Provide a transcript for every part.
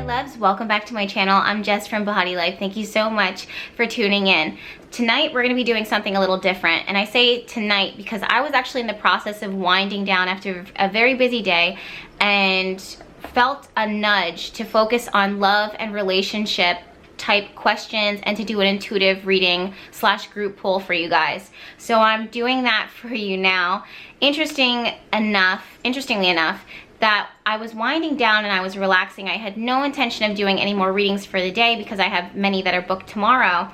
loves, welcome back to my channel. I'm Jess from BehatiLife. Thank you so much for tuning in. Tonight we're going to be doing something a little different, and I say tonight because I was actually in the process of winding down after a very busy day and felt a nudge to focus on love and relationship type questions and to do an intuitive reading / group poll for you guys. So I'm doing that for you now. Interestingly enough, that I was winding down and I was relaxing. I had no intention of doing any more readings for the day because I have many that are booked tomorrow.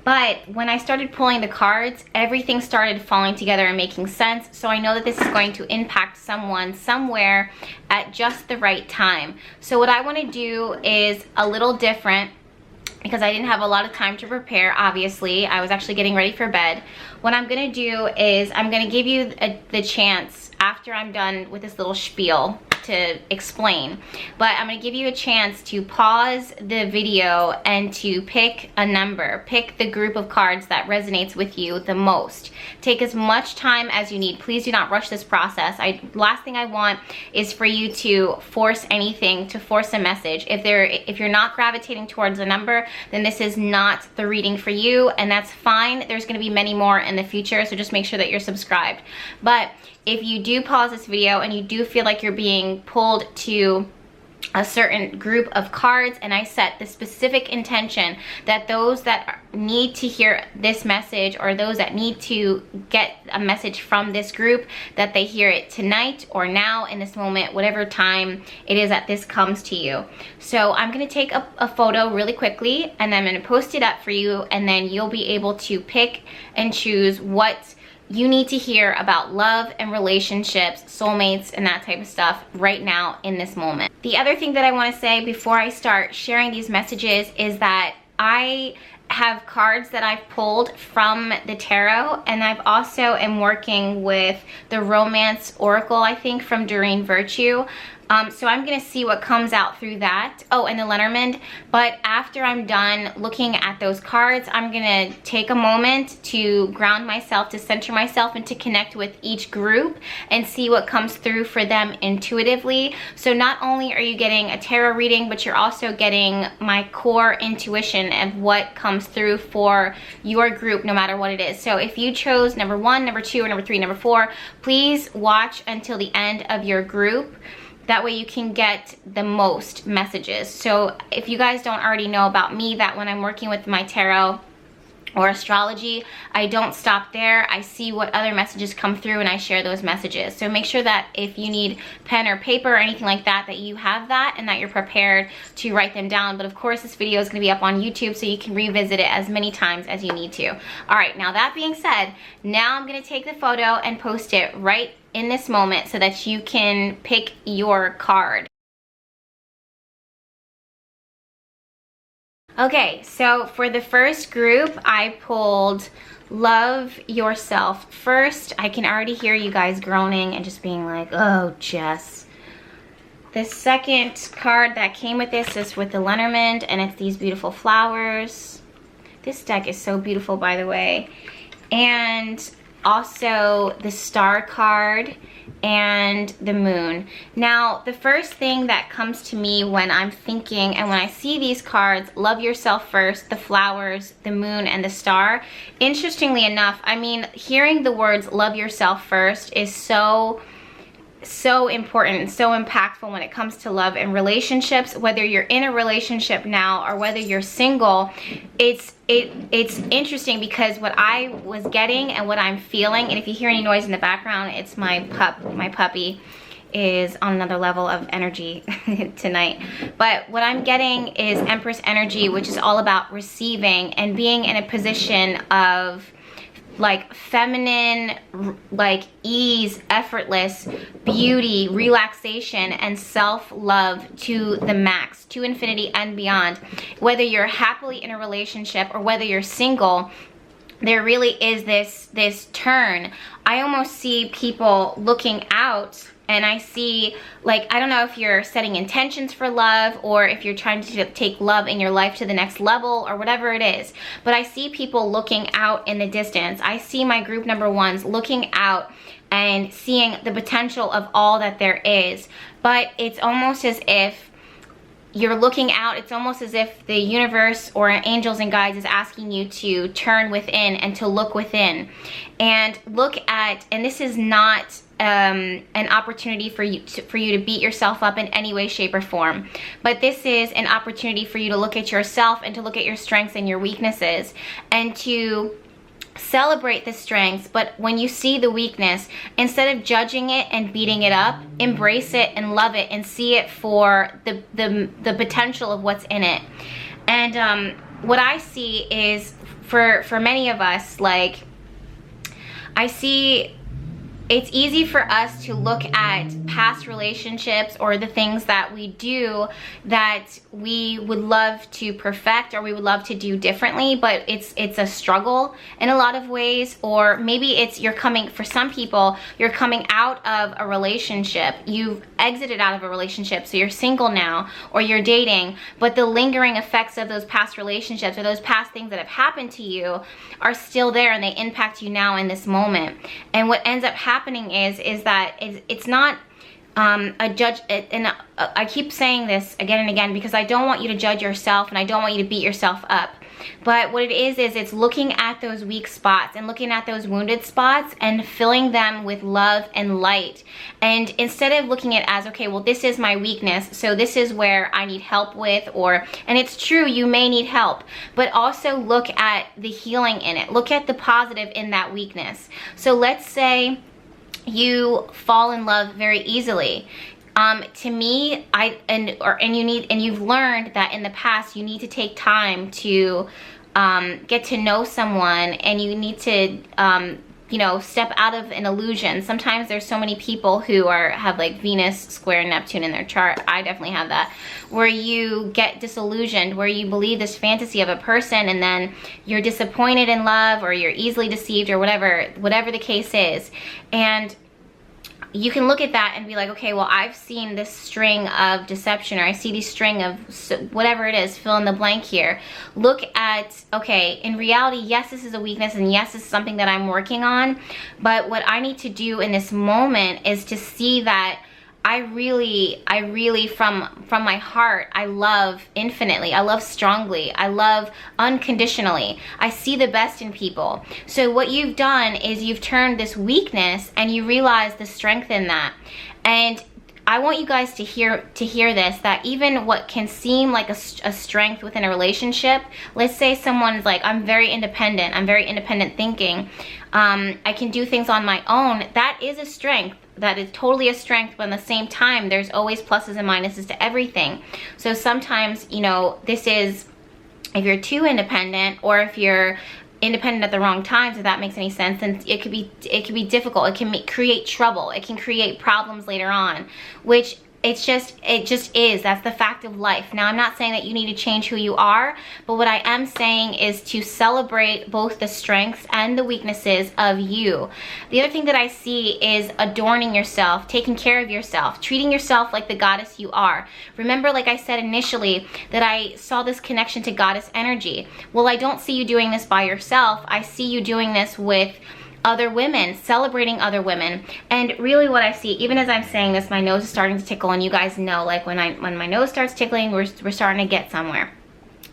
But when I started pulling the cards, everything started falling together and making sense. So I know that this is going to impact someone somewhere at just the right time. So what I want to do is a little different because I didn't have a lot of time to prepare. Obviously, I was actually getting ready for bed. What I'm going to do is I'm going to give you the chance after I'm done with this little spiel to explain, but I'm going to give you a chance to pause the video and to pick a number, pick the group of cards that resonates with you the most. Take as much time as you need. Please do not rush this process. Last thing I want is for you to force anything, to force a message. If you're not gravitating towards a number, then this is not the reading for you, and that's fine. There's going to be many more in the future, so just make sure that you're subscribed. But if you do pause this video and you do feel like you're being pulled to a certain group of cards, and I set the specific intention that those that need to hear this message or those that need to get a message from this group, that they hear it tonight or now in this moment, whatever time it is that this comes to you. So I'm going to take a photo really quickly and I'm going to post it up for you, and then you'll be able to pick and choose what you need to hear about love and relationships, soulmates, and that type of stuff right now in this moment. The other thing that I want to say before I start sharing these messages is that I have cards that I've pulled from the tarot, and I've also am working with the Romance Oracle, I think, from Doreen Virtue. So I'm going to see what comes out through that. Oh, and the Lenormand. But after I'm done looking at those cards, I'm going to take a moment to ground myself, to center myself, and to connect with each group and see what comes through for them intuitively. So not only are you getting a tarot reading, but you're also getting my core intuition of what comes through for your group, no matter what it is. So if you chose number 1, number 2, or number 3, number 4, please watch until the end of your group. That way you can get the most messages. So if you guys don't already know about me, that when I'm working with my tarot or astrology, I don't stop there. I see what other messages come through and I share those messages. So make sure that if you need pen or paper or anything like that, that you have that and that you're prepared to write them down. But of course, this video is going to be up on YouTube, so you can revisit it as many times as you need to. All right, now that being said, now I'm going to take the photo and post it right in this moment so that you can pick your card. Okay, so for the first group, I pulled Love Yourself First. I can already hear you guys groaning and just being like, oh, Jess. The second card that came with this is with the Lenormand, and it's these beautiful flowers. This deck is so beautiful, by the way. And also the Star card and the Moon. Now, the first thing that comes to me when I'm thinking and when I see these cards, Love Yourself First, the flowers, the Moon, and the Star, interestingly enough, I mean, hearing the words Love Yourself First is so important, so impactful when it comes to love and relationships. Whether you're in a relationship now or whether you're single, it's interesting because what I was getting and what I'm feeling, and if you hear any noise in the background, it's my puppy is on another level of energy tonight. But what I'm getting is Empress energy, which is all about receiving and being in a position of like feminine, like ease, effortless, beauty, relaxation, and self-love to the max, to infinity and beyond. Whether you're happily in a relationship or whether you're single, there really is this turn. I almost see people looking out, and I see, like, I don't know if you're setting intentions for love or if you're trying to take love in your life to the next level or whatever it is, but I see people looking out in the distance. I see my group number ones looking out and seeing the potential of all that there is, but it's almost as if you're looking out. It's almost as if the universe or angels and guides is asking you to turn within and to look within and look at, and this is not an opportunity for you to beat yourself up in any way, shape, or form, but this is an opportunity for you to look at yourself and to look at your strengths and your weaknesses and to celebrate the strengths. But when you see the weakness, instead of judging it and beating it up, embrace it and love it and see it for the potential of what's in it. And what I see is for many of us, like, I see it's easy for us to look at past relationships or the things that we do that we would love to perfect or we would love to do differently, but it's a struggle in a lot of ways. Or maybe it's for some people, you're coming out of a relationship, you've exited out of a relationship, so you're single now, or you're dating, but the lingering effects of those past relationships or those past things that have happened to you are still there and they impact you now in this moment. And what ends up happening is that it's not a judge, and I keep saying this again and again because I don't want you to judge yourself and I don't want you to beat yourself up. But what it is it's looking at those weak spots and looking at those wounded spots and filling them with love and light. And instead of looking at it as, okay, well, this is my weakness, so this is where I need help with, and it's true, you may need help, but also look at the healing in it. Look at the positive in that weakness. So let's say you fall in love very easily. To me, you've learned that in the past you need to take time to get to know someone, and you need to step out of an illusion. Sometimes there's so many people who have like Venus square Neptune in their chart. I definitely have that, where you get disillusioned, where you believe this fantasy of a person and then you're disappointed in love, or you're easily deceived, or whatever the case is. And you can look at that and be like, okay, well, I've seen this string of deception, or I see this string of whatever it is, fill in the blank here. Look at, okay, in reality, yes, this is a weakness, and yes, this is something that I'm working on, but what I need to do in this moment is to see that I really from my heart, I love infinitely, I love strongly, I love unconditionally. I see the best in people. So what you've done is you've turned this weakness and you realize the strength in that. And I want you guys to hear this, that even what can seem like a strength within a relationship, let's say someone's like, I'm very independent thinking, I can do things on my own. That is a strength. That is totally a strength, but at the same time, there's always pluses and minuses to everything. So sometimes, this is, if you're too independent, or if you're independent at the wrong times, if that makes any sense, then it could be difficult. It can create trouble. It can create problems later on, which it just is. That's the fact of life. Now, I'm not saying that you need to change who you are, but what I am saying is to celebrate both the strengths and the weaknesses of you. The other thing that I see is adorning yourself, taking care of yourself, treating yourself like the goddess you are. Remember, like I said initially, that I saw this connection to goddess energy. Well, I don't see you doing this by yourself. I see you doing this with other women, celebrating other women. And really what I see, even as I'm saying this, my nose is starting to tickle, and you guys know, like when my nose starts tickling, we're starting to get somewhere.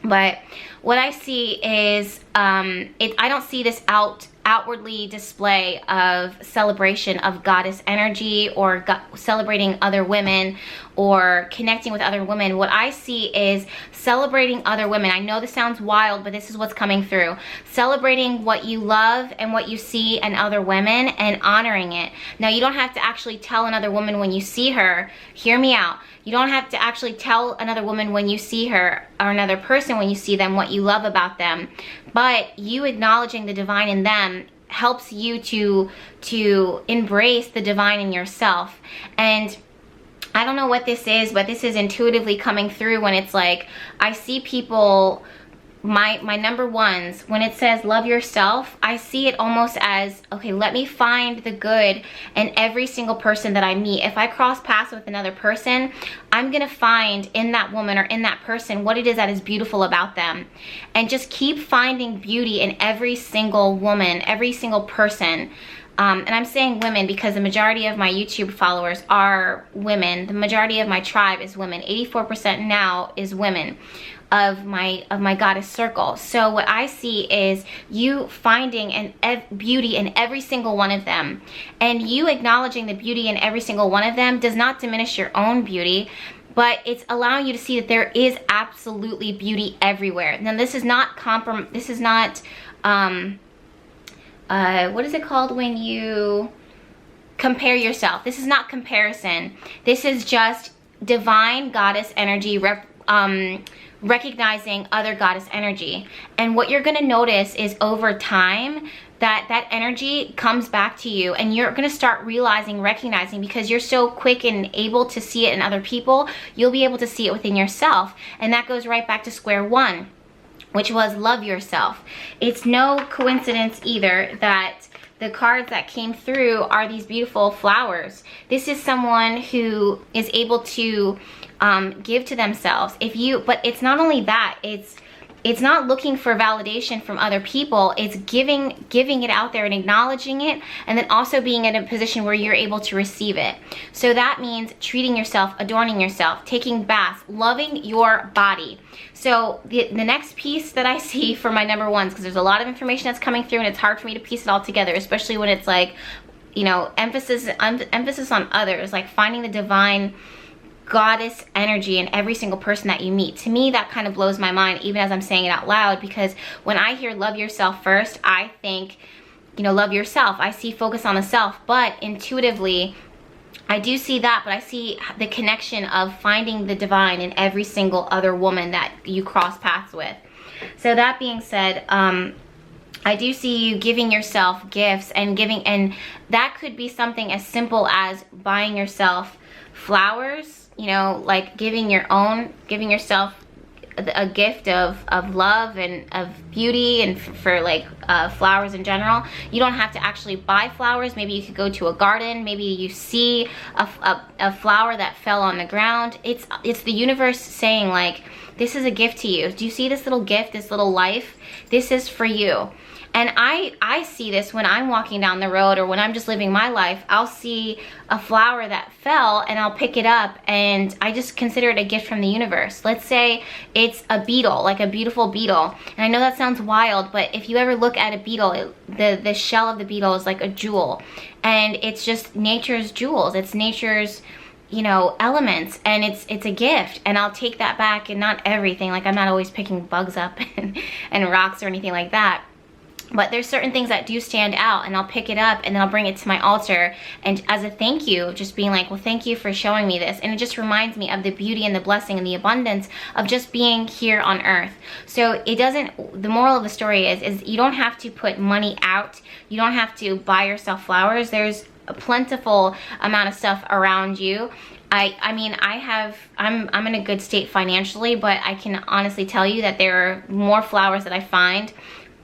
But what I see is, I don't see this outwardly display of celebration of goddess energy, or celebrating other women, or connecting with other women. What I see is celebrating other women. I know this sounds wild, but this is what's coming through. Celebrating what you love and what you see in other women, and honoring it. Now, you don't have to actually tell another woman when you see her, hear me out, you don't have to actually tell another woman when you see her, or another person when you see them, what you love about them, but you acknowledging the divine in them helps you to embrace the divine in yourself. And I don't know what this is, but this is intuitively coming through when it's like, I see people, my number ones, when it says love yourself, I see it almost as, okay, let me find the good in every single person that I meet. If I cross paths with another person, I'm gonna find in that woman or in that person what it is that is beautiful about them. And just keep finding beauty in every single woman, every single person. And I'm saying women because the majority of my YouTube followers are women. The majority of my tribe is women. 84% now is women of my goddess circle. So what I see is you finding beauty in every single one of them, and you acknowledging the beauty in every single one of them does not diminish your own beauty, but it's allowing you to see that there is absolutely beauty everywhere. Now this is not what is it called when you compare yourself? This is not comparison. This is just divine goddess energy, recognizing other goddess energy. And what you're going to notice is over time that energy comes back to you, and you're going to start realizing, recognizing, because you're so quick and able to see it in other people, you'll be able to see it within yourself. And that goes right back to square one, which was love yourself. It's no coincidence either that the cards that came through are these beautiful flowers. This is someone who is able to give to themselves. But it's not only that, it's not looking for validation from other people. It's giving it out there and acknowledging it, and then also being in a position where you're able to receive it. So that means treating yourself, adorning yourself, taking baths, loving your body. So the next piece that I see for my number ones, because there's a lot of information that's coming through and it's hard for me to piece it all together, especially when it's like, you know, emphasis on others, like finding the divine goddess energy in every single person that you meet. To me, that kind of blows my mind, even as I'm saying it out loud, because when I hear love yourself first, I think, you know, love yourself. I see focus on the self, but intuitively, I do see that, but I see the connection of finding the divine in every single other woman that you cross paths with. So that being said, I do see you giving yourself gifts and and that could be something as simple as buying yourself flowers, you know, like giving yourself a gift of love and of beauty, and for like flowers in general. You don't have to actually buy flowers. Maybe you could go to a garden. Maybe you see a flower that fell on the ground. It's the universe saying, like, this is a gift to you. Do you see this little gift, this little life? This is for you. And I see this when I'm walking down the road, or when I'm just living my life. I'll see a flower that fell and I'll pick it up, and I just consider it a gift from the universe. Let's say it's a beetle, like a beautiful beetle. And I know that sounds wild, but if you ever look at a beetle, the shell of the beetle is like a jewel. And it's just nature's jewels. It's nature's, you know, elements, and it's a gift. And I'll take that back, and not everything. Like, I'm not always picking bugs up and rocks or anything like that. But there's certain things that do stand out, and I'll pick it up and then I'll bring it to my altar, and as a thank you, just being like, well, thank you for showing me this. And it just reminds me of the beauty and the blessing and the abundance of just being here on earth. So the moral of the story is you don't have to put money out. You don't have to buy yourself flowers. There's a plentiful amount of stuff around you. I'm in a good state financially, but I can honestly tell you that there are more flowers that I find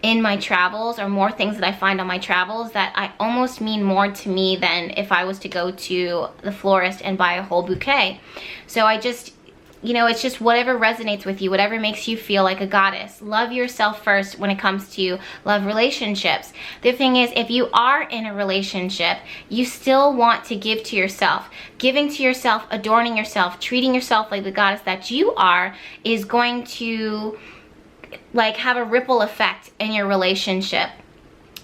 in my travels, or more things that I find on my travels, that I almost mean more to me than if I was to go to the florist and buy a whole bouquet. So I just, you know, it's just whatever resonates with you, whatever makes you feel like a goddess. Love yourself first when it comes to love relationships. The thing is, if you are in a relationship, you still want to give to yourself. Giving to yourself, adorning yourself, treating yourself like the goddess that you are is going to, like, have a ripple effect in your relationship,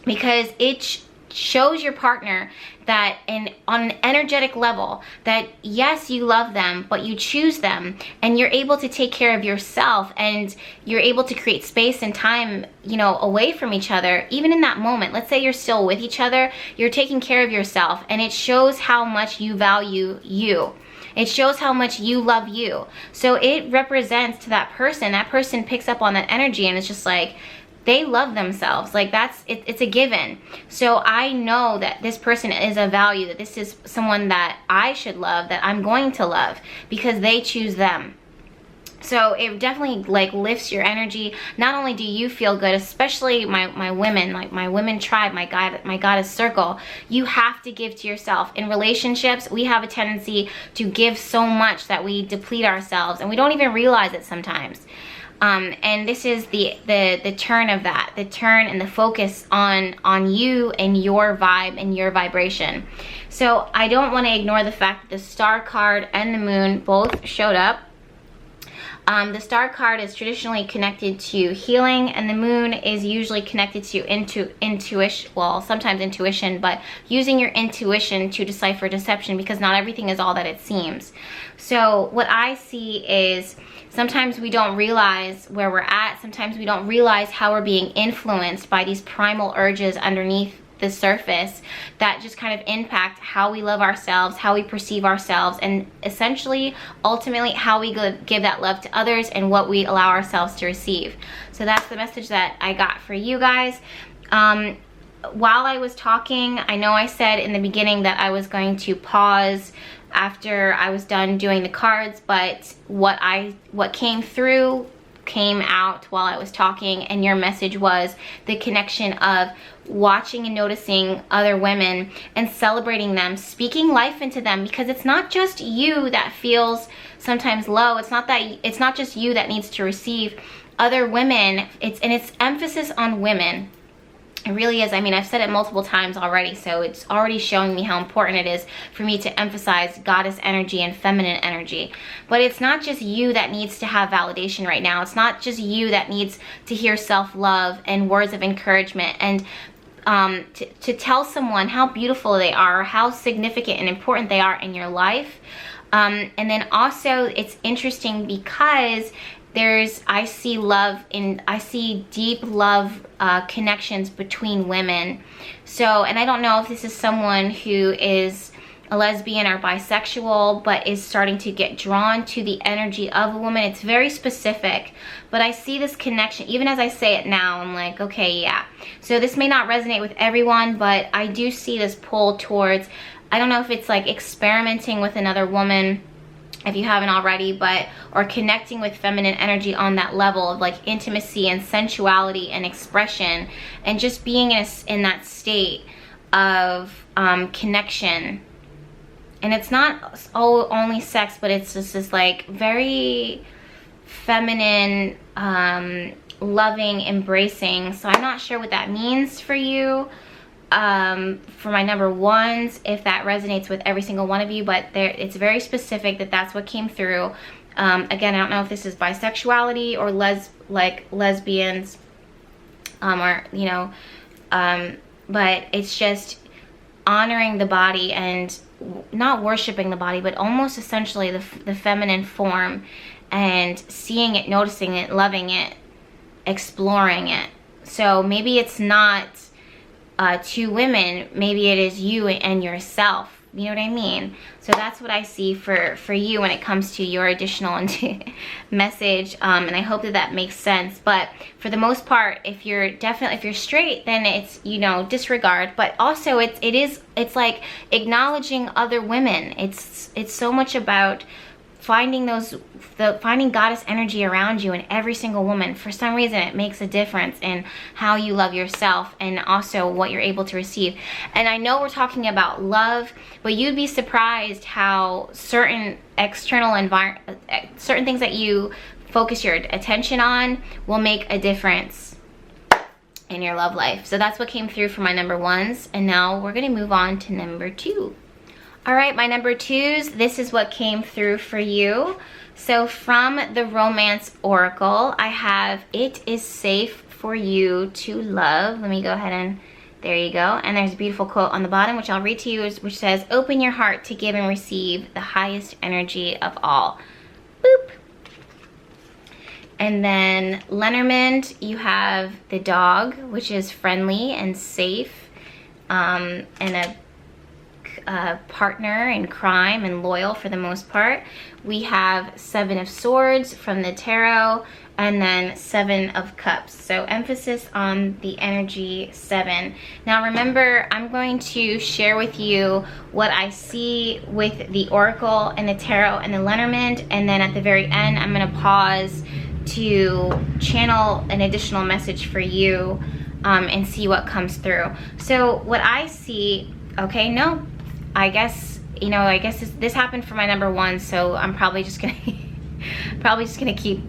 because it shows your partner that on an energetic level, that yes, you love them, but you choose them, and you're able to take care of yourself, and you're able to create space and time, you know, away from each other. Even in that moment, let's say you're still with each other, you're taking care of yourself, and it shows how much you value you. It shows how much you love you. So it represents to that person picks up on that energy, and it's just like, they love themselves. Like, it's a given. So I know that this person is a value, that this is someone that I should love, that I'm going to love, because they choose them. So it definitely, like, lifts your energy. Not only do you feel good, especially my women, like my women tribe, my goddess circle, you have to give to yourself. In relationships, we have a tendency to give so much that we deplete ourselves, and we don't even realize it sometimes. And this is the turn of that, the turn and the focus on you and your vibe and your vibration. So I don't want to ignore the fact that the Star card and the Moon both showed up. The Star card is traditionally connected to healing, and the Moon is usually connected to intuition, well, sometimes intuition, but using your intuition to decipher deception, because not everything is all that it seems. So what I see is sometimes we don't realize where we're at. Sometimes we don't realize how we're being influenced by these primal urges underneath the surface that just kind of impact how we love ourselves, how we perceive ourselves, and essentially, ultimately, how we give that love to others and what we allow ourselves to receive. So that's the message that I got for you guys. While I was talking, I know I said in the beginning that I was going to pause after I was done doing the cards, but what came through came out while I was talking, and your message was the connection of watching and noticing other women and celebrating them, speaking life into them, because it's not just you that feels sometimes low. It's not just you that needs to receive. Other women, it's emphasis on women. It really is. I mean, I've said it multiple times already, so it's already showing me how important it is for me to emphasize goddess energy and feminine energy. But it's not just you that needs to have validation right now. It's not just you that needs to hear self-love and words of encouragement and to tell someone how beautiful they are, how significant and important they are in your life. And then also, it's interesting because I see deep love connections between women. So, and I don't know if this is someone who is a lesbian or bisexual, but is starting to get drawn to the energy of a woman. It's very specific, but I see this connection. Even as I say it now, I'm like, okay, yeah. So this may not resonate with everyone, but I do see this pull towards, I don't know if it's like experimenting with another woman, if you haven't already, or connecting with feminine energy on that level of like intimacy and sensuality and expression, and just being in that state of connection. And it's not only sex, but it's just this like very feminine, loving, embracing. So I'm not sure what that means for you. For my number ones, if that resonates with every single one of you, but it's very specific that's what came through. Again, I don't know if this is bisexuality or lesbians, or you know, but it's just honoring the body and not worshiping the body, but almost essentially the feminine form, and seeing it, noticing it, loving it, exploring it. So maybe it's not two women, maybe it is you and yourself. You know what I mean? So that's what I see for you when it comes to your additional message, and I hope that makes sense. But for the most part, if you're straight, then it's, you know, disregard. But also it's like acknowledging other women. It's so much about finding goddess energy around you in every single woman. For some reason, it makes a difference in how you love yourself and also what you're able to receive. And I know we're talking about love, but you'd be surprised how certain external certain things that you focus your attention on will make a difference in your love life. So that's what came through for my number ones. And now we're gonna move on to number two. All right, my number twos, this is what came through for you. So from the Romance Oracle, I have, it is safe for you to love. Let me go ahead and, there you go. And there's a beautiful quote on the bottom, which I'll read to you, which says, open your heart to give and receive the highest energy of all. Boop. And then Lenormand, you have the dog, which is friendly and safe, and a partner in crime and loyal for the most part. We have Seven of Swords from the tarot, and then Seven of Cups. So emphasis on the energy 7. Now remember, I'm going to share with you what I see with the Oracle and the tarot and the Lenormand, and then at the very end I'm going to pause to channel an additional message for you, and see what comes through. So what I see, okay, no, I guess, you know, I guess this happened for my number one, so I'm probably just gonna keep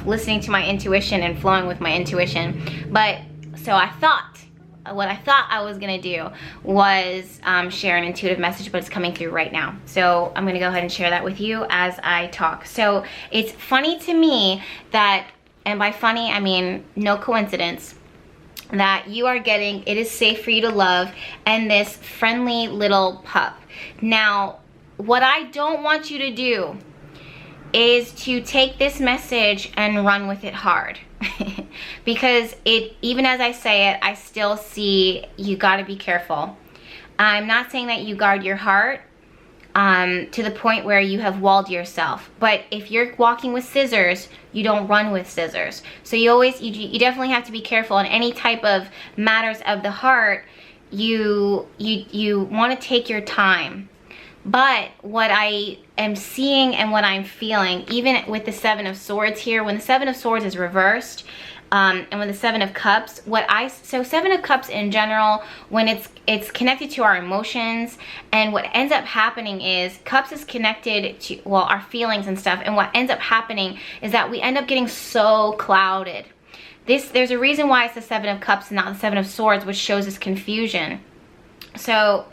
listening to my intuition and flowing with my intuition. But so what I thought I was gonna do was share an intuitive message, but it's coming through right now. So I'm gonna go ahead and share that with you as I talk. So it's funny to me that, and by funny I mean no coincidence, that you are getting "it is safe for you to love" and this friendly little pup. Now, what I don't want you to do is to take this message and run with it hard. Because even as I say it, I still see you got to be careful. I'm not saying that you guard your heart to the point where you have walled yourself, but if you're walking with scissors, you don't run with scissors. So you definitely have to be careful in any type of matters of the heart. You want to take your time. But what I am seeing and what I'm feeling, even with the Seven of Swords here, when the Seven of Swords is reversed, and when the Seven of Cups, so Seven of Cups in general, when it's connected to our emotions, and what ends up happening is Cups is connected to, well, our feelings and stuff, and what ends up happening is that we end up getting so clouded. There's a reason why it's the Seven of Cups and not the Seven of Swords, which shows this confusion. So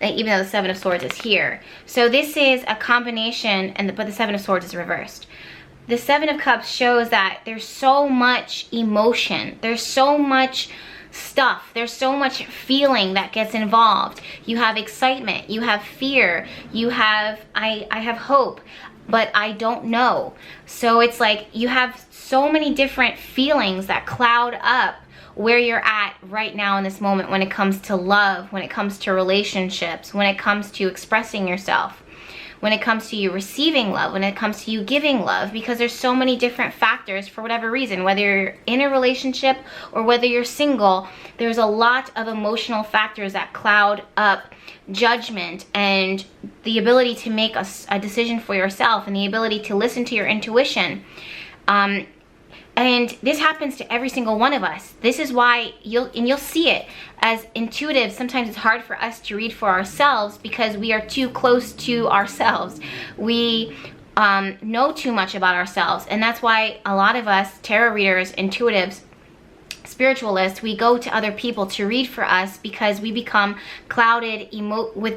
even though the Seven of Swords is here. So this is a combination, but the Seven of Swords is reversed. The Seven of Cups shows that there's so much emotion. There's so much stuff. There's so much feeling that gets involved. You have excitement. You have fear. You have, I have hope, but I don't know. So it's like you have so many different feelings that cloud up where you're at right now in this moment when it comes to love, when it comes to relationships, when it comes to expressing yourself, when it comes to you receiving love, when it comes to you giving love, because there's so many different factors for whatever reason, whether you're in a relationship or whether you're single, there's a lot of emotional factors that cloud up judgment and the ability to make a decision for yourself and the ability to listen to your intuition. And this happens to every single one of us. This is why you'll see it as intuitive. Sometimes it's hard for us to read for ourselves because we are too close to ourselves. We know too much about ourselves. And that's why a lot of us, tarot readers, intuitives, spiritualists, we go to other people to read for us because we become clouded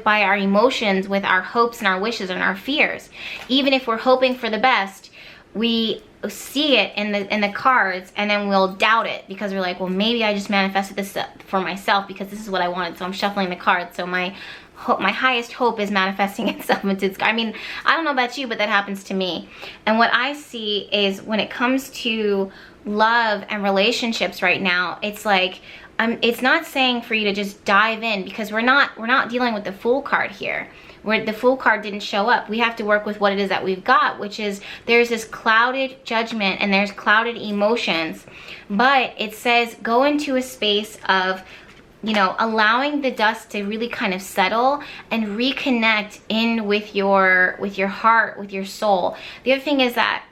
by our emotions, with our hopes and our wishes and our fears. Even if we're hoping for the best, we see it in the cards and then we'll doubt it because we're like, well, maybe I just manifested this for myself because this is what I wanted, so I'm shuffling the cards, so my highest hope is manifesting itself into the sky. I mean, I don't know about you, but that happens to me. And what I see is when it comes to love and relationships right now, it's like it's not saying for you to just dive in, because we're not dealing with the Fool card here. Where the Fool card didn't show up. We have to work with what it is that we've got, which is there's this clouded judgment and there's clouded emotions. But it says go into a space of, you know, allowing the dust to really kind of settle and reconnect in with your heart, with your soul. The other thing is that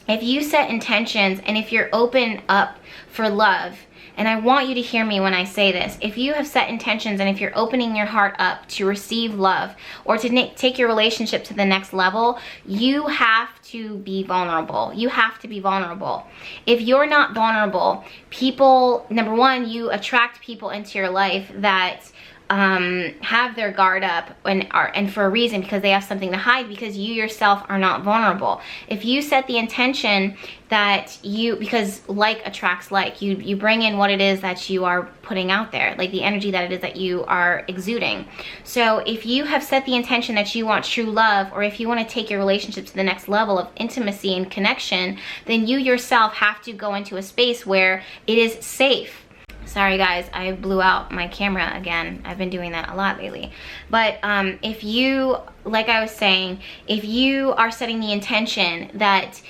if you set intentions and if you're open up for love, and I want you to hear me when I say this, if you have set intentions and if you're opening your heart up to receive love or to take your relationship to the next level, you have to be vulnerable. You have to be vulnerable. If you're not vulnerable, people, number one, you attract people into your life that have their guard up and for a reason, because they have something to hide, because you yourself are not vulnerable. If you set the intention that because like attracts like, you bring in what it is that you are putting out there, like the energy that it is that you are exuding. So if you have set the intention that you want true love, or if you want to take your relationship to the next level of intimacy and connection, then you yourself have to go into a space where it is safe. Sorry guys, I blew out my camera again. I've been doing that a lot lately. But if you, like I was saying, if you are setting the intention that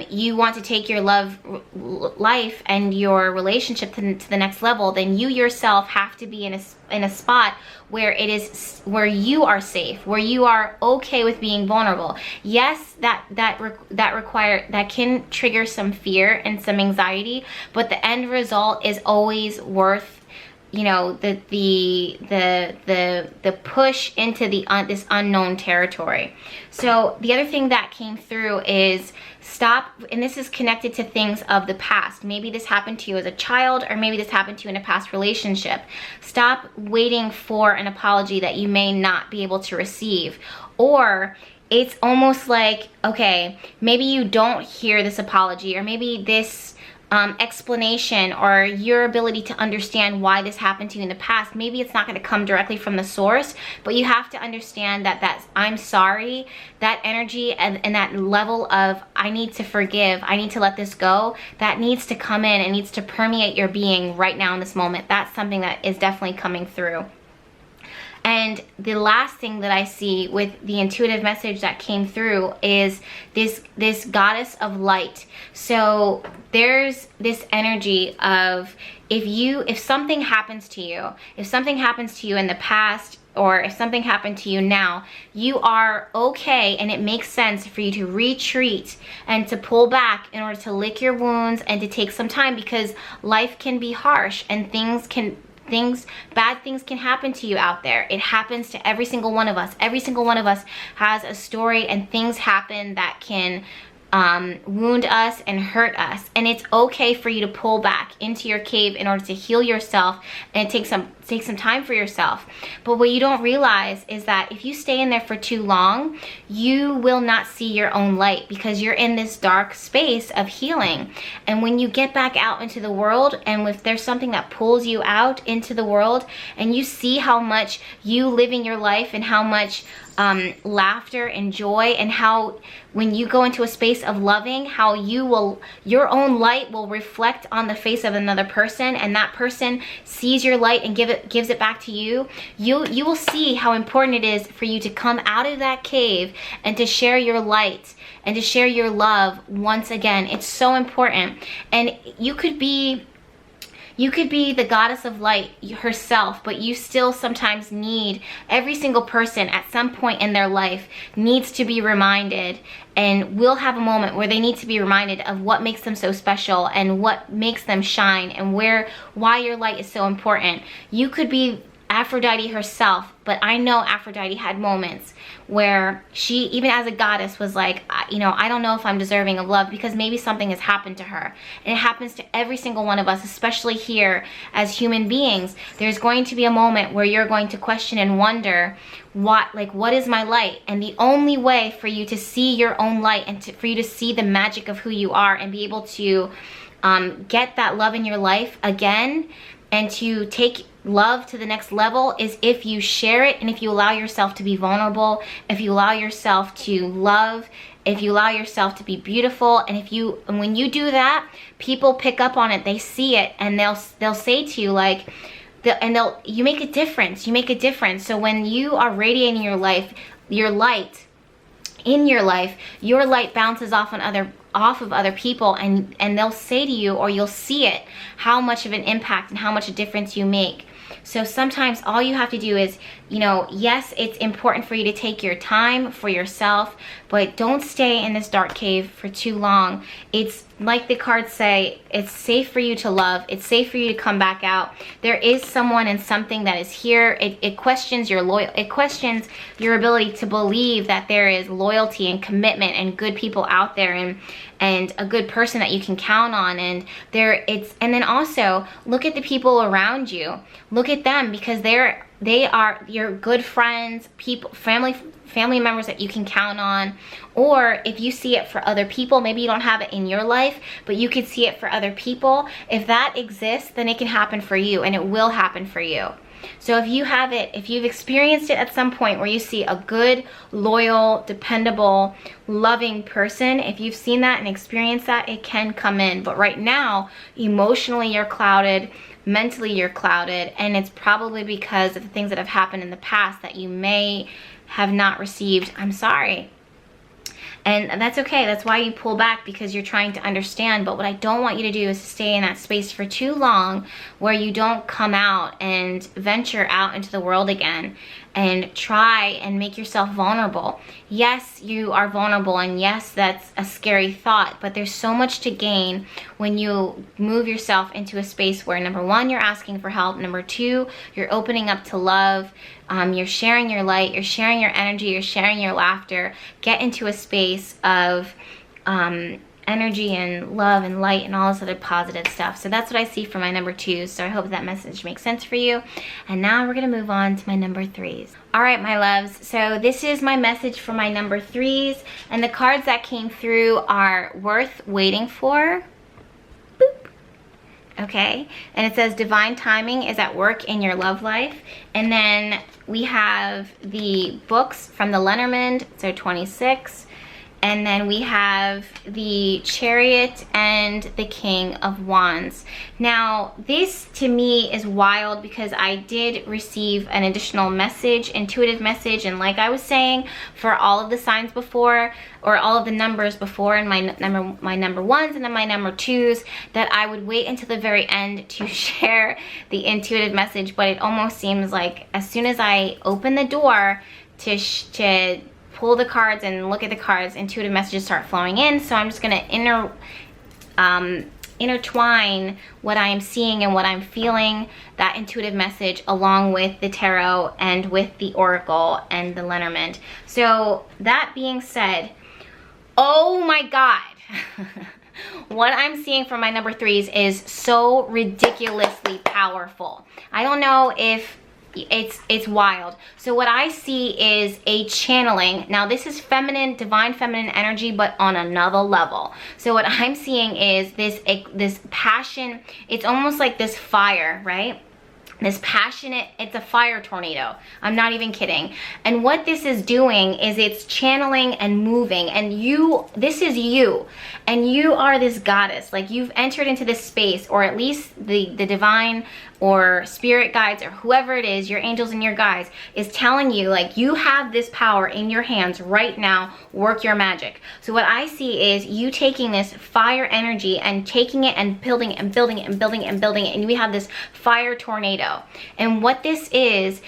you want to take your life and your relationship to the next level, then you yourself have to be in a spot where you are safe, where you are okay with being vulnerable. Yes, that can trigger some fear and some anxiety, but the end result is always worth you know, the push into this unknown territory. So the other thing that came through is stop, and this is connected to things of the past. Maybe this happened to you as a child, or maybe this happened to you in a past relationship. Stop waiting for an apology that you may not be able to receive. Or it's almost like, okay, maybe you don't hear this apology, or maybe this explanation, or your ability to understand why this happened to you in the past, maybe it's not going to come directly from the source, but you have to understand that I'm sorry, that energy and that level of I need to forgive, I need to let this go, that needs to come in and needs to permeate your being right now in this moment. That's something that is definitely coming through. And the last thing that I see with the intuitive message that came through is this goddess of light. So there's this energy of if something happens to you, in the past, or if something happened to you now, you are okay, and it makes sense for you to retreat and to pull back in order to lick your wounds and to take some time, because life can be harsh and bad things can happen to you out there. It happens to every single one of us. Every single one of us has a story, and things happen that can wound us and hurt us. And it's okay for you to pull back into your cave in order to heal yourself and take some time for yourself. But what you don't realize is that if you stay in there for too long, you will not see your own light, because you're in this dark space of healing. And when you get back out into the world, and if there's something that pulls you out into the world, and you see how much you living your life, and how much laughter and joy, and how when you go into a space of loving, how your own light will reflect on the face of another person, and that person sees your light and gives it back to you, you will see how important it is for you to come out of that cave and to share your light and to share your love once again. It's so important. And you could be the goddess of light herself, but you still sometimes need, every single person at some point in their life needs to be reminded, and will have a moment where they need to be reminded of what makes them so special and what makes them shine, and why your light is so important. You could be Aphrodite herself, but I know Aphrodite had moments where she, even as a goddess, was like, I don't know if I'm deserving of love, because maybe something has happened to her. And it happens to every single one of us, especially here as human beings. There's going to be a moment where you're going to question and wonder, what is my light? And the only way for you to see your own light, and for you to see the magic of who you are, and be able to get that love in your life again, and to take love to the next level, is if you share it, and if you allow yourself to be vulnerable, if you allow yourself to love, if you allow yourself to be beautiful. And when you do that, people pick up on it, they see it, and they'll say to you, like, you make a difference. You make a difference. So when you are radiating your light in your life, your light bounces off of other people, and they'll say to you, or you'll see it, how much of an impact and how much a difference you make. So sometimes all you have to do is, yes, it's important for you to take your time for yourself, but don't stay in this dark cave for too long. It's like the cards say, it's safe for you to love. It's safe for you to come back out. There is someone and something that is here. It questions your ability to believe that there is loyalty and commitment and good people out there, and a good person that you can count on. And then also look at the people around you. Look at them, because they are your good friends, family members that you can count on. Or if you see it for other people, maybe you don't have it in your life, but you could see it for other people. If that exists, then it can happen for you, and it will happen for you. So if you have it, if you've experienced it at some point where you see a good, loyal, dependable, loving person, if you've seen that and experienced that, it can come in. But right now, emotionally you're clouded, mentally you're clouded, and it's probably because of the things that have happened in the past that you may have not received I'm sorry. And that's okay. That's why you pull back, because you're trying to understand. But what I don't want you to do is to stay in that space for too long where you don't come out and venture out into the world again and try and make yourself vulnerable. yes, you are vulnerable, and yes, that's a scary thought, but there's so much to gain when you move yourself into a space where, number one, you're asking for help, number two, you're opening up to love, you're sharing your light, you're sharing your energy, you're sharing your laughter. Get into a space of energy and love and light and all this other positive stuff. So that's what I see for my number 2s. So I hope that message makes sense for you. And now we're gonna move on to my number 3s. All right, my loves, so this is my message for my number 3s, and the cards that came through are worth waiting for. Boop. Okay, and it says divine timing is at work in your love life. And then we have the books from the Lenormand, so 26. And then we have the Chariot and the King of Wands. Now, this to me is wild because I did receive an additional message, intuitive message, and like I was saying, for all of the signs before, or all of the numbers before, and my number 1s and then my number 2s, that I would wait until the very end to share the intuitive message. But it almost seems like as soon as I open the door to pull the cards and look at the cards, intuitive messages start flowing in. So I'm just gonna intertwine what I am seeing and what I'm feeling, that intuitive message, along with the tarot and with the oracle and the Lenormand. So that being said, oh my God. What I'm seeing from my number 3s is so ridiculously powerful. I don't know if it's wild. So what I see is a channeling. Now this is feminine, divine feminine energy, but on another level. So what I'm seeing is this passion. It's almost like this fire, right? This passionate, it's a fire tornado. I'm not even kidding. And what this is doing is it's channeling and moving, and this is you, and you are this goddess. Like, you've entered into this space, or at least the divine or spirit guides or whoever it is, your angels and your guides, is telling you, like, you have this power in your hands right now, work your magic. So what I see is you taking this fire energy and taking it and building it and building it and building it and building it, and we have this fire tornado. And what this is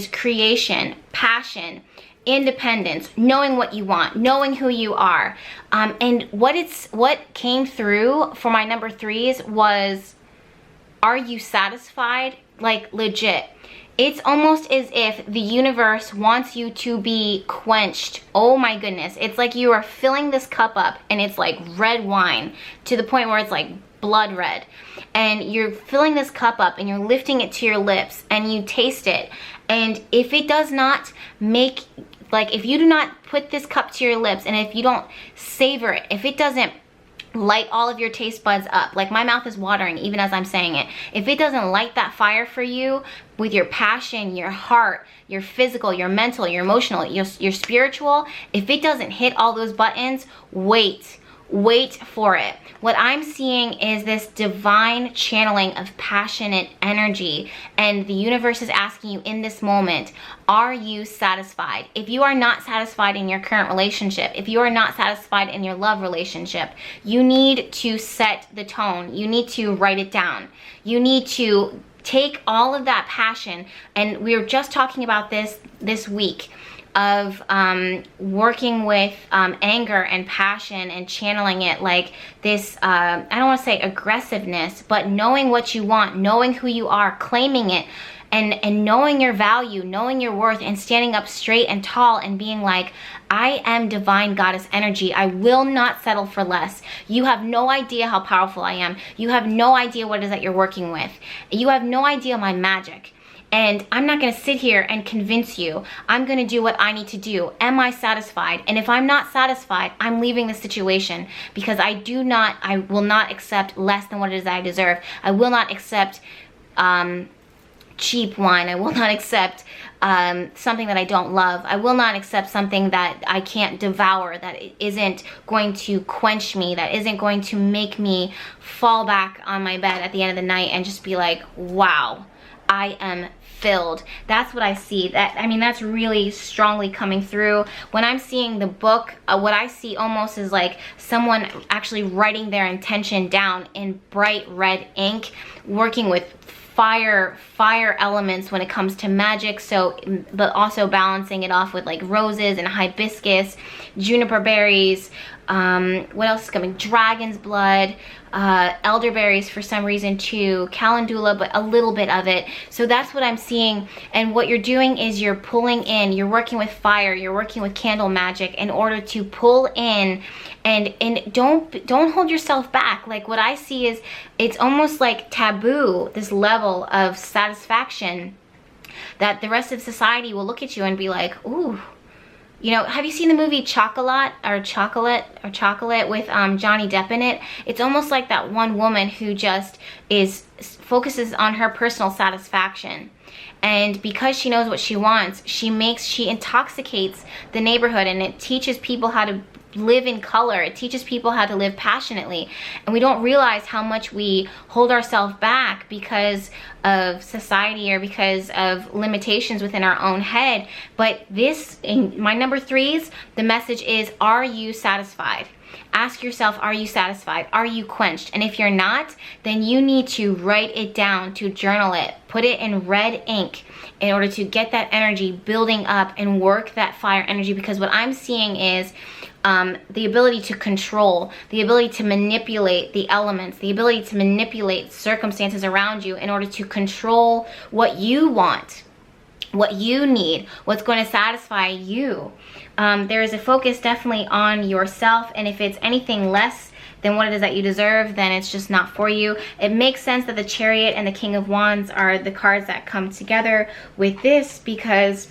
creation, passion, independence, knowing what you want, knowing who you are. And what came through for my number 3s was, are you satisfied? Like, legit. It's almost as if the universe wants you to be quenched. Oh my goodness. It's like you are filling this cup up, and it's like red wine, to the point where it's like blood red. And you're filling this cup up and you're lifting it to your lips and you taste it. And if it does not make, like, if you do not put this cup to your lips, and if you don't savor it, if it doesn't light all of your taste buds up, like, my mouth is watering even as I'm saying it, if it doesn't light that fire for you with your passion, your heart, your physical, your mental, your emotional, your spiritual, if it doesn't hit all those buttons, wait for it. What I'm seeing is this divine channeling of passionate energy, and the universe is asking you in this moment, are you satisfied? If you are not satisfied in your current relationship, if you are not satisfied in your love relationship, you need to set the tone. You need to write it down. You need to take all of that passion, and we were just talking about this week, of working with anger and passion and channeling it, like this, I don't want to say aggressiveness, but knowing what you want, knowing who you are, claiming it, and knowing your value, knowing your worth, and standing up straight and tall and being like, I am divine goddess energy. I will not settle for less. You have no idea how powerful I am. You have no idea what it is that you're working with. You have no idea my magic. And I'm not going to sit here and convince you. I'm going to do what I need to do. Am I satisfied? And if I'm not satisfied, I'm leaving the situation, because I will not accept less than what it is I deserve. I will not accept cheap wine. I will not accept something that I don't love. I will not accept something that I can't devour, that isn't going to quench me, that isn't going to make me fall back on my bed at the end of the night and just be like, wow, I am filled. That's what I see. That's really strongly coming through. When I'm seeing the book, what I see almost is like someone actually writing their intention down in bright red ink, working with fire elements when it comes to magic. So, but also balancing it off with like roses and hibiscus, juniper berries, what else is coming? Dragon's blood, elderberries for some reason too, calendula, but a little bit of it. So that's what I'm seeing. And what you're doing is you're pulling in, you're working with fire, you're working with candle magic in order to pull in, and don't hold yourself back. Like what I see is it's almost like taboo, this level of satisfaction that the rest of society will look at you and be like, ooh. You know, have you seen the movie Chocolate with Johnny Depp in it? It's almost like that one woman who just focuses on her personal satisfaction. And because she knows what she wants, she intoxicates the neighborhood, and it teaches people how to live in color. It teaches people how to live passionately. And we don't realize how much we hold ourselves back because of society or because of limitations within our own head. But this, in my number 3s, the message is, are you satisfied? Ask yourself, are you satisfied? Are you quenched? And if you're not, then you need to write it down, to journal it, put it in red ink in order to get that energy building up and work that fire energy. Because what I'm seeing is the ability to control, the ability to manipulate the elements, the ability to manipulate circumstances around you in order to control what you want, what you need, what's going to satisfy you. There is a focus definitely on yourself, and if it's anything less than what it is that you deserve, then it's just not for you. It makes sense that the Chariot and the King of Wands are the cards that come together with this, because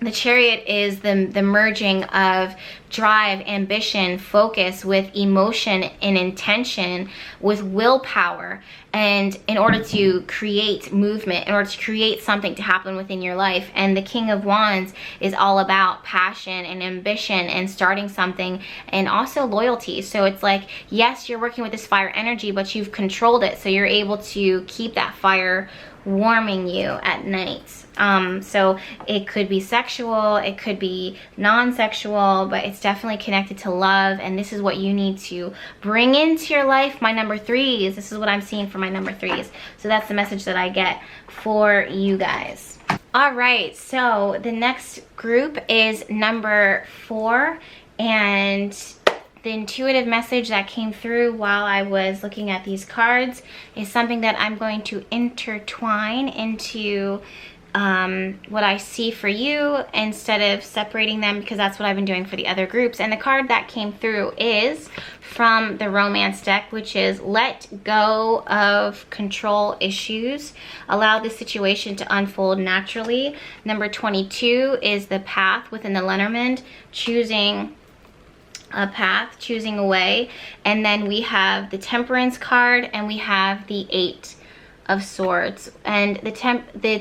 the Chariot is the merging of drive, ambition, focus with emotion and intention, with willpower, and in order to create movement, in order to create something to happen within your life. And the King of Wands is all about passion and ambition and starting something, and also loyalty. So it's like, yes, you're working with this fire energy, but you've controlled it, so you're able to keep that fire warming you at night. So it could be sexual, it could be non-sexual, but it's definitely connected to love, and this is what you need to bring into your life. My number 3s, this is what I'm seeing for my number 3s. So that's the message that I get for you guys. All right, so the next group is number 4, and the intuitive message that came through while I was looking at these cards is something that I'm going to intertwine into what I see for you instead of separating them, because that's what I've been doing for the other groups. And the card that came through is from the Romance deck, which is let go of control issues, allow the situation to unfold naturally. Number 22 is the Path within the Lenormand, choosing a path, choosing a way. And then we have the Temperance card, and we have the 8 of Swords. And the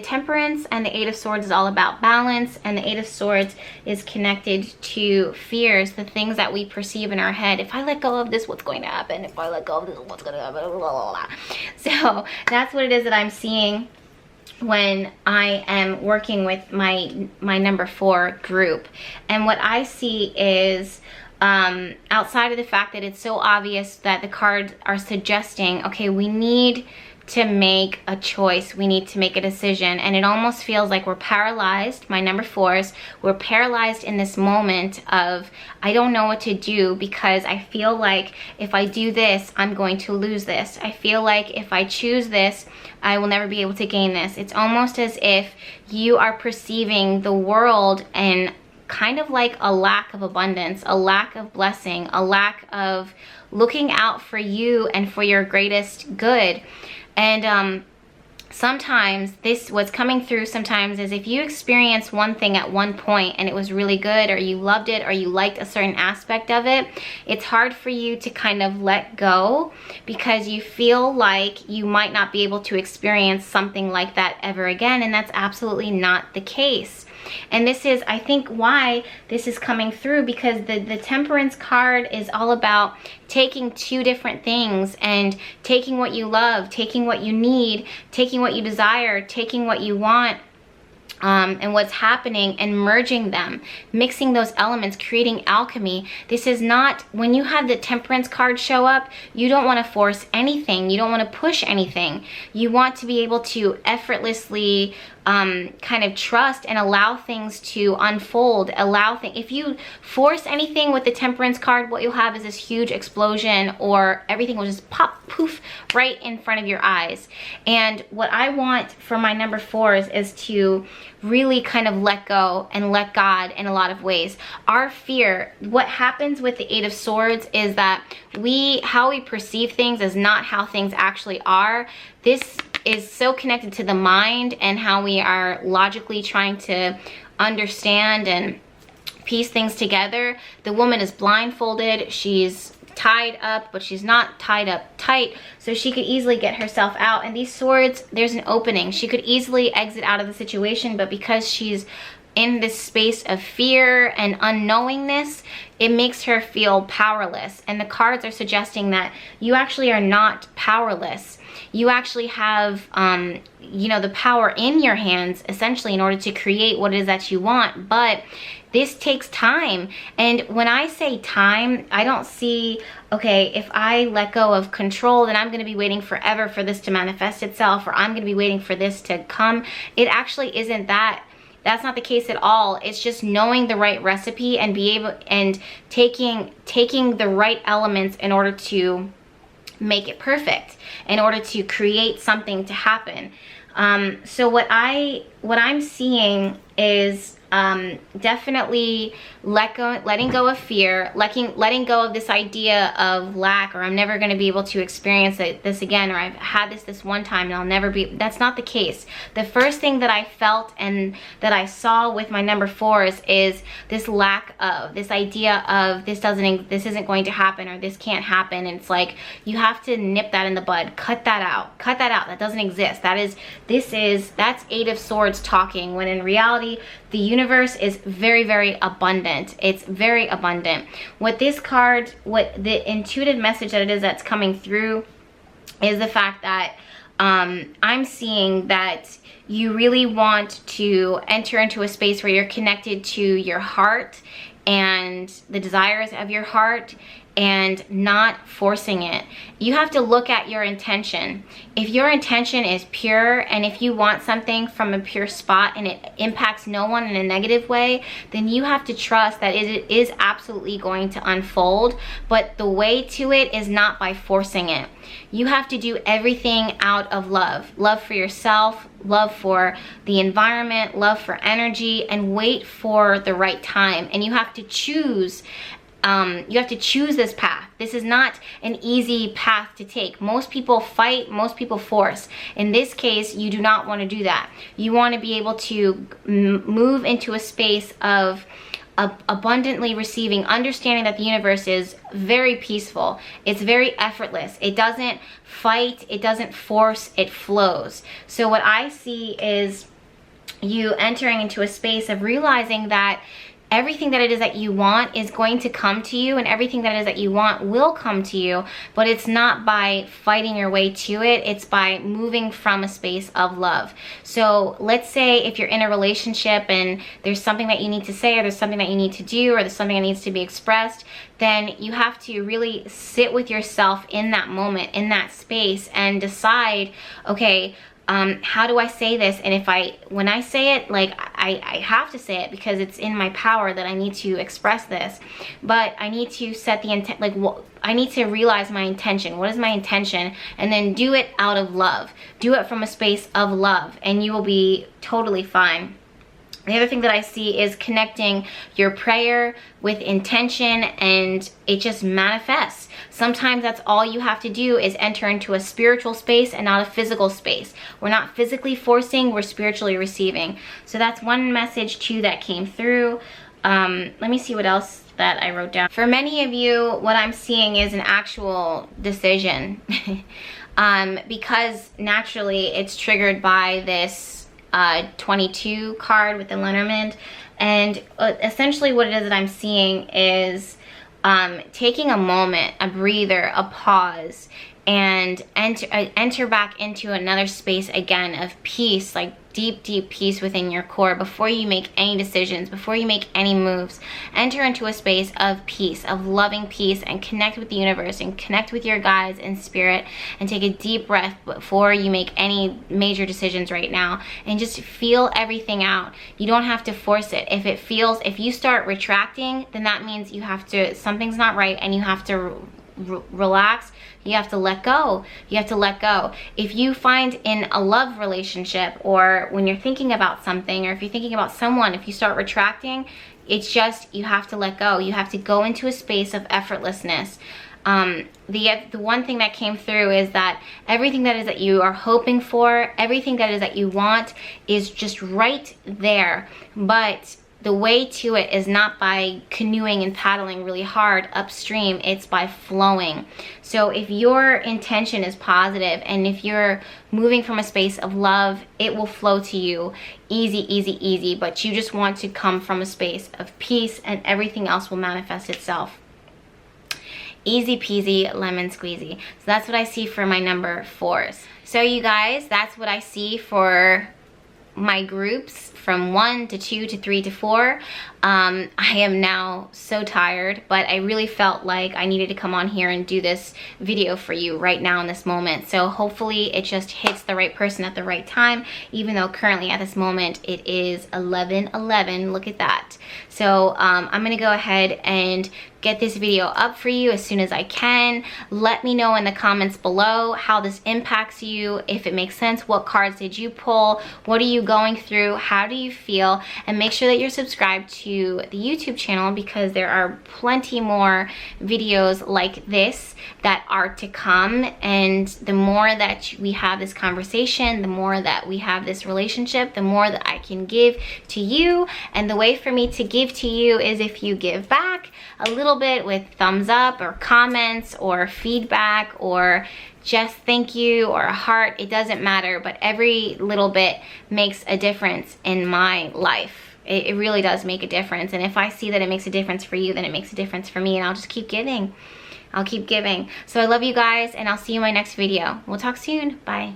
Temperance and the 8 of Swords is all about balance, and the 8 of Swords is connected to fears, the things that we perceive in our head. If I let go of this, what's going to happen? If I let go of this, what's going to happen? Blah, blah, blah. So that's what it is that I'm seeing when I am working with my number 4 group. And what I see is, outside of the fact that it's so obvious that the cards are suggesting, okay, we need to make a choice, we need to make a decision, and it almost feels like we're paralyzed. My number 4s, we're paralyzed in this moment of, I don't know what to do, because I feel like if I do this, I'm going to lose this. I feel like if I choose this, I will never be able to gain this. It's almost as if you are perceiving the world and kind of like a lack of abundance, a lack of blessing, a lack of looking out for you and for your greatest good. And sometimes what's coming through sometimes is, if you experience one thing at one point and it was really good, or you loved it, or you liked a certain aspect of it, it's hard for you to kind of let go, because you feel like you might not be able to experience something like that ever again, and that's absolutely not the case. And this is, I think, why this is coming through, because the Temperance card is all about taking 2 different things and taking what you love, taking what you need, taking what you desire, taking what you want, and what's happening, and merging them, mixing those elements, creating alchemy. This is not, when you have the Temperance card show up, you don't want to force anything. You don't want to push anything. You want to be able to effortlessly kind of trust and allow things to unfold. If you force anything with the Temperance card, what you'll have is this huge explosion, or everything will just pop, poof, right in front of your eyes. And what I want for my number 4s is to really kind of let go and let God in a lot of ways. Our fear, what happens with the 8 of Swords is that how we perceive things is not how things actually are. This is so connected to the mind and how we are logically trying to understand and piece things together. The woman is blindfolded. She's tied up, but she's not tied up tight, so she could easily get herself out. And these swords, there's an opening. She could easily exit out of the situation, but because she's in this space of fear and unknowingness, it makes her feel powerless. And the cards are suggesting that you actually are not powerless. You actually have, you know, the power in your hands, essentially, in order to create what it is that you want. But this takes time. And when I say time, I don't see, okay, if I let go of control, then I'm going to be waiting forever for this to manifest itself, or I'm going to be waiting for this to come. It actually isn't that. That's not the case at all. It's just knowing the right recipe and taking the right elements in order to make it perfect, in order to create something to happen. So what I'm seeing is definitely letting go of fear, letting go of this idea of lack, or I'm never going to be able to experience this again, or I've had this one time and I'll never be. That's not the case. The first thing that I felt and that I saw with my number 4s is this lack of, this idea of this isn't going to happen, or this can't happen. And it's like, you have to nip that in the bud. Cut that out. That doesn't exist. That's 8 of Swords talking, when in reality the universe is very, very abundant. It's very abundant. What this card, what the intuitive message that it is that's coming through is the fact that I'm seeing that you really want to enter into a space where you're connected to your heart and the desires of your heart, and not forcing it. You have to look at your intention. If your intention is pure, and if you want something from a pure spot and it impacts no one in a negative way, then you have to trust that it is absolutely going to unfold. But the way to it is not by forcing it. You have to do everything out of love. Love for yourself, love for the environment, love for energy, and wait for the right time. And you have to choose this path. This is not an easy path to take. Most people fight, most people force. In this case, you do not want to do that. You want to be able to move into a space of abundantly receiving, understanding that the universe is very peaceful. It's very effortless. It doesn't fight, it doesn't force, it flows. So what I see is you entering into a space of realizing that everything that it is that you want is going to come to you, and everything that it is that you want will come to you, but it's not by fighting your way to it. It's by moving from a space of love. So let's say if you're in a relationship and there's something that you need to say, or there's something that you need to do, or there's something that needs to be expressed, then you have to really sit with yourself in that moment, in that space, and decide, okay, how do I say this? And when I say it, like I have to say it because it's in my power that I need to express this. But I need to set the intent, I need to realize my intention. What is my intention? And then do it out of love. Do it from a space of love, and you will be totally fine. The other thing that I see is connecting your prayer with intention, and it just manifests. Sometimes that's all you have to do is enter into a spiritual space and not a physical space. We're not physically forcing, we're spiritually receiving. So that's one message too that came through. Let me see what else that I wrote down. For many of you, what I'm seeing is an actual decision. Because naturally it's triggered by this 22 card with the Lenormand, and essentially what it is that I'm seeing is taking a moment, a breather, a pause, and enter back into another space again of peace, like deep, deep peace within your core before you make any decisions, before you make any moves. Enter into a space of peace, of loving peace, and connect with the universe and connect with your guides in spirit, and take a deep breath before you make any major decisions right now, and just feel everything out. You don't have to force it. If you start retracting, then that means you have to, something's not right, and you have to relax. You have to let go. You have to let go. If you find in a love relationship, or when you're thinking about something, or if you're thinking about someone, if you start retracting, it's just, you have to let go. You have to go into a space of effortlessness. The one thing that came through is that everything that you are hoping for, everything that you want is just right there. But the way to it is not by canoeing and paddling really hard upstream, it's by flowing. So if your intention is positive, and if you're moving from a space of love, it will flow to you easy, easy, easy. But you just want to come from a space of peace, and everything else will manifest itself. Easy peasy lemon squeezy. So that's what I see for my number 4s. So you guys, that's what I see for my groups from 1 to 2 to 3 to 4. I am now so tired, but I really felt like I needed to come on here and do this video for you right now in this moment. So hopefully it just hits the right person at the right time, even though currently at this moment it is 11:11. Look at that. So I'm gonna go ahead and get this video up for you as soon as I can. Let me know in the comments below how this impacts you, if it makes sense. What cards did you pull? What are you going through? How do you feel? And make sure that you're subscribed to the YouTube channel, because there are plenty more videos like this that are to come. And the more that we have this conversation, the more that we have this relationship, the more that I can give to you. And the way for me to give to you is if you give back a little bit with thumbs up or comments or feedback, or just thank you or a heart. It doesn't matter, but every little bit makes a difference in my life. It really does make a difference. And if I see that it makes a difference for you, then it makes a difference for me, and I'll just keep giving. I'll keep giving. So I love you guys, and I'll see you in my next video. We'll talk soon. Bye.